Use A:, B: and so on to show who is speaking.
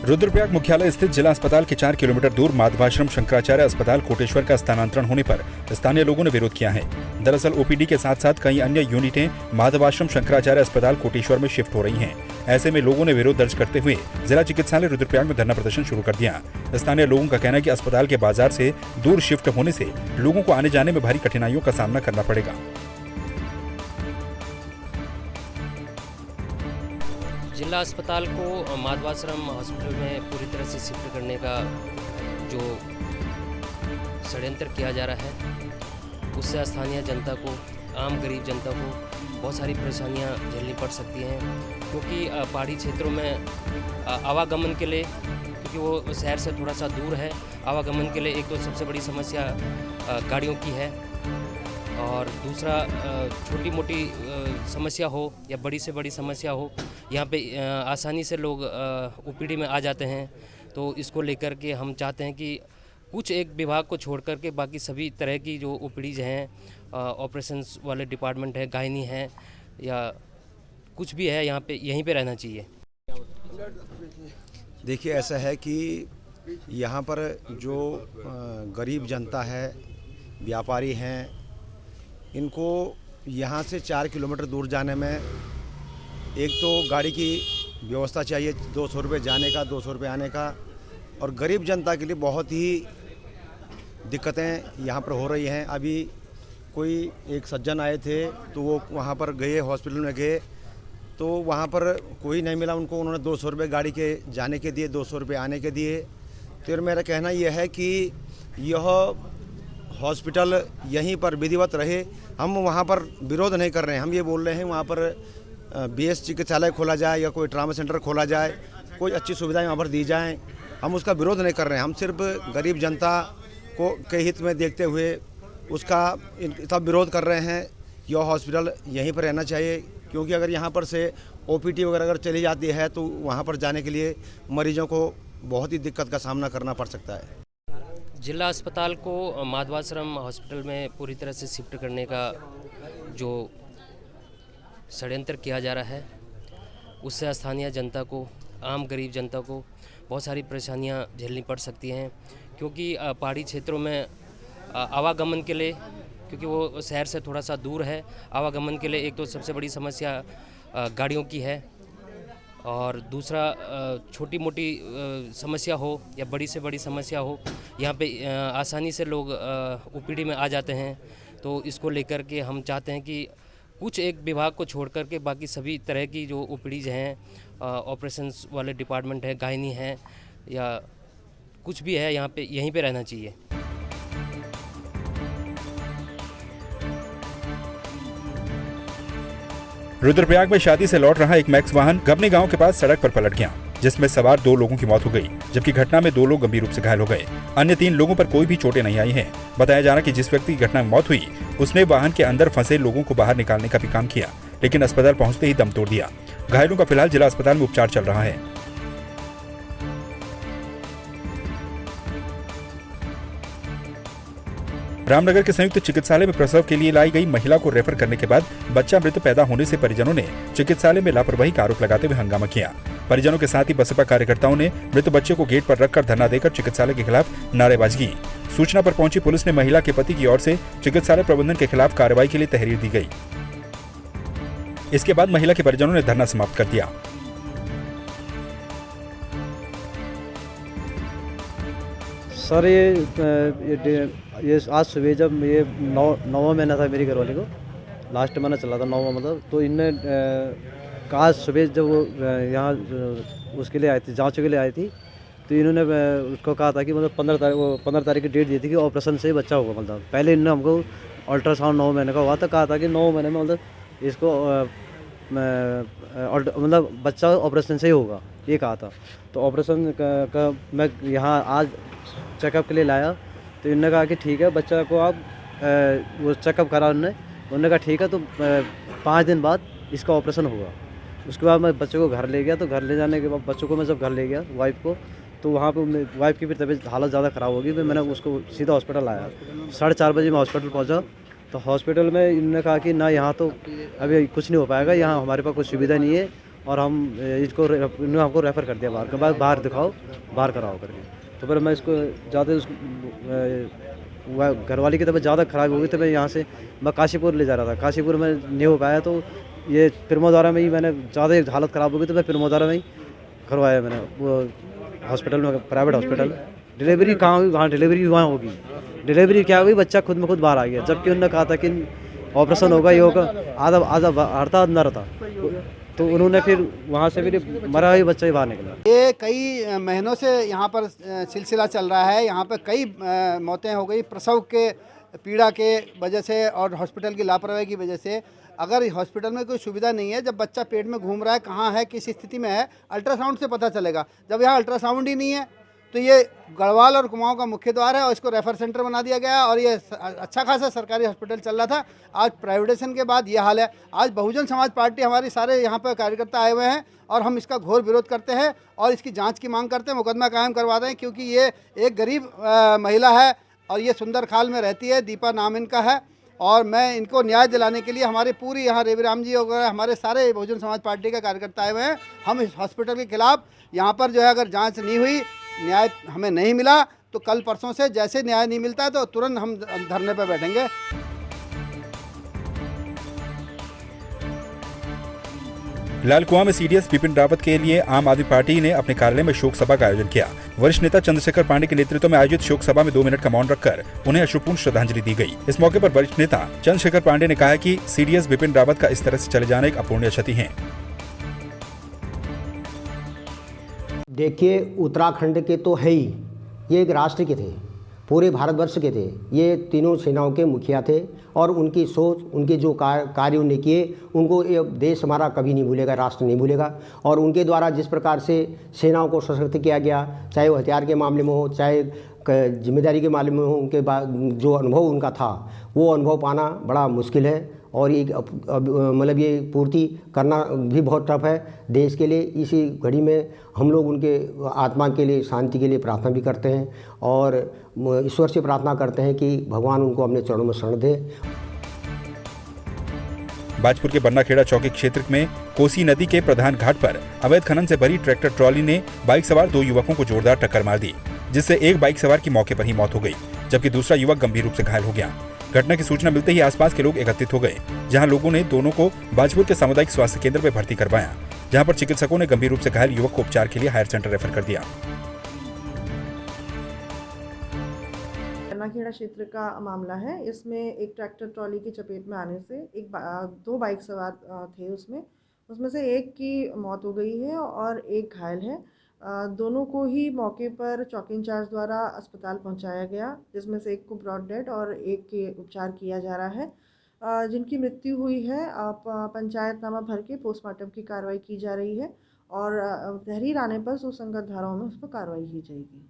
A: रुद्रप्रयाग मुख्यालय स्थित जिला अस्पताल के 4 किलोमीटर दूर माधवाश्रम शंकराचार्य अस्पताल कोटेश्वर का स्थानांतरण होने पर स्थानीय लोगों ने विरोध किया है। दरअसल ओपीडी के साथ साथ कई अन्य यूनिटें माधवाश्रम शंकराचार्य अस्पताल कोटेश्वर में शिफ्ट हो रही हैं। ऐसे में लोगों ने विरोध दर्ज करते हुए जिला चिकित्सालय रुद्रप्रयाग में धरना प्रदर्शन शुरू कर दिया। स्थानीय लोगों का कहना है कि अस्पताल के बाजार से दूर शिफ्ट होने से लोगों को आने जाने में भारी कठिनाइयों का सामना करना पड़ेगा।
B: जिला अस्पताल को माधवाश्रम हॉस्पिटल में पूरी तरह से शिफ्ट करने का जो षड्यंत्र किया जा रहा है, उससे स्थानीय जनता को, आम गरीब जनता को बहुत सारी परेशानियां झेलनी पड़ सकती हैं। क्योंकि पहाड़ी क्षेत्रों में आवागमन के लिए, क्योंकि वो शहर से थोड़ा सा दूर है, आवागमन के लिए एक तो सबसे बड़ी समस्या गाड़ियों की है, और दूसरा छोटी मोटी समस्या हो या बड़ी से बड़ी समस्या हो, यहाँ पे आसानी से लोग ओपीडी में आ जाते हैं। तो इसको लेकर के हम चाहते हैं कि कुछ एक विभाग को छोड़ कर के बाकी सभी तरह की जो ओपीडीज हैं, ऑपरेशंस वाले डिपार्टमेंट है, गायनी है या कुछ भी है, यहाँ पे यहीं पे रहना चाहिए।
C: देखिए, ऐसा है कि यहाँ पर जो गरीब जनता है, व्यापारी हैं, इनको यहाँ से 4 किलोमीटर दूर जाने में एक तो गाड़ी की व्यवस्था चाहिए, 200 रुपये जाने का, 200 रुपये आने का, और गरीब जनता के लिए बहुत ही दिक्कतें यहाँ पर हो रही हैं। अभी कोई एक सज्जन आए थे तो वो वहाँ पर गए, हॉस्पिटल में गए, तो वहाँ पर कोई नहीं मिला उनको। उन्होंने 200 रुपये गाड़ी के जाने के दिए, 200 रुपये आने के दिए। तो मेरा कहना यह है कि यह हॉस्पिटल यहीं पर विधिवत रहे। हम वहाँ पर विरोध नहीं कर रहे हैं, हम ये बोल रहे हैं वहाँ पर बीएस चिकित्सालय खोला जाए या कोई ट्रामा सेंटर खोला जाए, कोई अच्छी सुविधाएं वहाँ पर दी जाएं। हम उसका विरोध नहीं कर रहे हैं, हम सिर्फ गरीब जनता को के हित में देखते हुए उसका सब विरोध कर रहे हैं। यह हॉस्पिटल यहीं पर रहना चाहिए, क्योंकि अगर यहाँ पर से ओपीडी वगैरह अगर चली जाती है तो वहाँ पर जाने के लिए मरीजों को बहुत ही दिक्कत का सामना करना पड़ सकता है।
B: जिला अस्पताल को माधवाश्रम हॉस्पिटल में पूरी तरह से शिफ्ट करने का जो षड्यंत्र किया जा रहा है, उससे स्थानीय जनता को, आम गरीब जनता को बहुत सारी परेशानियां झेलनी पड़ सकती हैं। क्योंकि पहाड़ी क्षेत्रों में आवागमन के लिए, क्योंकि वो शहर से थोड़ा सा दूर है, आवागमन के लिए एक तो सबसे बड़ी समस्या गाड़ियों की है, और दूसरा छोटी मोटी समस्या हो या बड़ी से बड़ी समस्या हो, यहाँ पे आसानी से लोग ओपीडी में आ जाते हैं। तो इसको लेकर के हम चाहते हैं कि कुछ एक विभाग को छोड़ कर के बाकी सभी तरह की जो ओपीडीज हैं, ऑपरेशंस वाले डिपार्टमेंट है, गायनी है या कुछ भी है, यहाँ पे यहीं पे रहना चाहिए।
A: रुद्रप्रयाग में शादी से लौट रहा एक मैक्स वाहन गबनी गांव के पास सड़क पर पलट गया, जिसमें सवार 2 लोगों की मौत हो गई, जबकि घटना में 2 लोग गंभीर रूप से घायल हो गए। अन्य 3 लोगों पर कोई भी चोटें नहीं आई हैं। बताया जा रहा है कि जिस व्यक्ति की घटना में मौत हुई, उसने वाहन के अंदर फंसे लोगों को बाहर निकालने का भी काम किया, लेकिन अस्पताल पहुंचते ही दम तोड़ दिया। घायलों का फिलहाल जिला अस्पताल में उपचार चल रहा है। रामनगर के संयुक्त चिकित्सालय में प्रसव के लिए लाई गई महिला को रेफर करने के बाद बच्चा मृत पैदा होने से परिजनों ने चिकित्सालय में लापरवाही का आरोप लगाते हुए हंगामा किया। परिजनों के साथ ही बसपा कार्यकर्ताओं ने मृत बच्चे को गेट पर रखकर धरना देकर चिकित्सालय के खिलाफ नारेबाजी की। सूचना पर पहुंची पुलिस ने महिला के पति की ओर से चिकित्सालय प्रबंधन के खिलाफ कार्रवाई के लिए तहरीर दी गई। इसके बाद महिला के परिजनों ने धरना समाप्त कर दिया।
D: सर, ये आज सुबह जब ये 9वां महीना था मेरी घरवाली को, लास्ट महीना चला था 9वां, मतलब तो इनने आज सुबह जब वो यहाँ उसके लिए आई थी, जांच के लिए आई थी, तो इन्होंने उसको कहा था कि मतलब 15 तारीख की डेट दी थी कि ऑपरेशन से ही बच्चा होगा। मतलब पहले इन्होंने हमको अल्ट्रासाउंड 9 महीने का हुआ था, कहा था कि 9 महीने में मतलब इसको मतलब बच्चा ऑपरेशन से ही होगा, ये कहा था। तो ऑपरेशन का मैं यहाँ आज चेकअप के लिए लाया, तो इन्होंने कहा कि ठीक है, बच्चा को आप वो चेकअप करा उन्होंने कहा ठीक है, तो 5 दिन बाद इसका ऑपरेशन होगा। उसके बाद मैं बच्चे को घर ले गया, तो घर ले जाने के बाद बच्चों को मैं जब घर ले गया वाइफ को, तो वहाँ पे वाइफ की फिर तबीयत हालत ज़्यादा ख़राब होगी, फिर मैंने उसको सीधा हॉस्पिटल आया। 4:30 बजे मैं हॉस्पिटल पहुँचा, तो हॉस्पिटल में इन्होंने कहा कि ना यहाँ तो अभी कुछ नहीं हो पाएगा, यहाँ हमारे पास कुछ सुविधा नहीं है और हम इन्होंने हमको रेफ़र कर दिया बाहर, के बाहर दिखाओ, बाहर कराओ करके। तो फिर मैं इसको ज़्यादा घरवाली की तबीयत ज़्यादा ख़राब हो गई, तो मैं यहाँ से मैं काशीपुर ले जा रहा था। काशीपुर में नहीं हो पाया, तो ये पिरमोदारा में ही मैंने ज़्यादा हालत ख़राब हो गई, तो मैं पिरमोदारा में ही करवाया मैंने, वो हॉस्पिटल में, प्राइवेट हॉस्पिटल। डिलीवरी कहाँ हुई? वहाँ डिलीवरी वहाँ होगी। डिलीवरी क्या हुई? बच्चा खुद में खुद बाहर आ गया, जबकि उन्होंने कहा था कि ऑपरेशन होगा, ये होगा, आधा आधा हरता न रहता। तो उन्होंने फिर वहाँ से फिर मरा हुआ बच्चा ही बाहर निकला।
E: ये कई महीनों से यहाँ पर सिलसिला चल रहा है। यहाँ पर कई मौतें हो गई प्रसव के पीड़ा के वजह से और हॉस्पिटल की लापरवाही की वजह से। अगर हॉस्पिटल में कोई सुविधा नहीं है, जब बच्चा पेट में घूम रहा है, कहाँ है, किस स्थिति में है, अल्ट्रासाउंड से पता चलेगा। जब यहाँ अल्ट्रासाउंड ही नहीं है, तो ये गढ़वाल और कुमाऊं का मुख्य द्वार है और इसको रेफर सेंटर बना दिया गया और ये अच्छा खासा सरकारी हॉस्पिटल चल रहा था। आज प्राइवेटाइजेशन के बाद ये हाल है। आज बहुजन समाज पार्टी, हमारे सारे यहाँ पर कार्यकर्ता आए हुए हैं और हम इसका घोर विरोध करते हैं और इसकी जांच की मांग करते हैं, मुकदमा कायम करवा दें, क्योंकि ये एक गरीब महिला है और ये सुंदरखाल में रहती है, दीपा नाम इनका है। और मैं इनको न्याय दिलाने के लिए हमारे पूरी यहाँ रेवीराम जी वगैरह हमारे सारे बहुजन समाज पार्टी के कार्यकर्ता आए हुए हैं। हम इस हॉस्पिटल के खिलाफ यहाँ पर जो है, अगर जांच नहीं हुई, न्याय हमें नहीं मिला, तो कल परसों से जैसे न्याय नहीं मिलता है तो तुरंत हम धरने पर बैठेंगे।
A: लालकुआं में सीडीएस बिपिन रावत के लिए आम आदमी पार्टी ने अपने कार्यालय में शोक सभा का आयोजन किया। वरिष्ठ नेता चंद्रशेखर पांडे के नेतृत्व में आयोजित शोक सभा में 2 मिनट का मौन रखकर उन्हें अश्रुपूर्ण श्रद्धांजलि दी गई। इस मौके पर वरिष्ठ नेता चंद्रशेखर पांडे ने कहा कि सीडीएस बिपिन रावत का इस तरह से चले जाना एक अपूर्णीय क्षति है।
F: देखिए, उत्तराखंड के तो है ही, ये एक राष्ट्र के थे, पूरे भारतवर्ष के थे। ये तीनों सेनाओं के मुखिया थे और उनकी सोच, उनके जो कार्य उन्होंने किए, उनको ये देश हमारा कभी नहीं भूलेगा, राष्ट्र नहीं भूलेगा। और उनके द्वारा जिस प्रकार से सेनाओं को सशक्त किया गया, चाहे वो हथियार के मामले में हो, चाहे जिम्मेदारी के मामले में हो, उनके बाद जो अनुभव उनका था, वो अनुभव पाना बड़ा मुश्किल है और एक मतलब ये पूर्ति करना भी बहुत टफ है देश के लिए। इसी घड़ी में हम लोग उनके आत्मा के लिए, शांति के लिए प्रार्थना भी करते हैं और ईश्वर से प्रार्थना करते हैं कि भगवान उनको अपने चरणों में शरण दे।
A: बाजपुर के बन्नाखेड़ा चौकी क्षेत्र में कोसी नदी के प्रधान घाट पर अवैध खनन से भरी ट्रैक्टर ट्रॉली ने बाइक सवार 2 युवकों को जोरदार टक्कर मार दी, जिससे एक बाइक सवार की मौके पर ही मौत हो गई, जबकि दूसरा युवक गंभीर रूप से घायल हो गया। घटना की सूचना मिलते ही आसपास के लोग एकत्रित हो गए, जहां लोगों ने दोनों को बाजपुर के सामुदायिक स्वास्थ्य केंद्र में भर्ती करवाया, जहां पर चिकित्सकों ने गंभीर रूप से घायल युवक को उपचार के लिए हायर सेंटर रेफर कर दिया।
G: बन्नाखेड़ा क्षेत्र का मामला है। इसमें एक ट्रैक्टर ट्रॉली की चपेट में आने से 2 बाइक सवार थे, उसमें से एक की मौत हो गई है और एक घायल है। दोनों को ही मौके पर चौकी इंचार्ज द्वारा अस्पताल पहुंचाया गया, जिसमें से एक को ब्रॉड डेड और एक के उपचार किया जा रहा है। जिनकी मृत्यु हुई है, पंचायतनामा भर के पोस्टमार्टम की कार्रवाई की जा रही है और तहरीर आने पर सुसंगत धाराओं में उस पर कार्रवाई की जाएगी।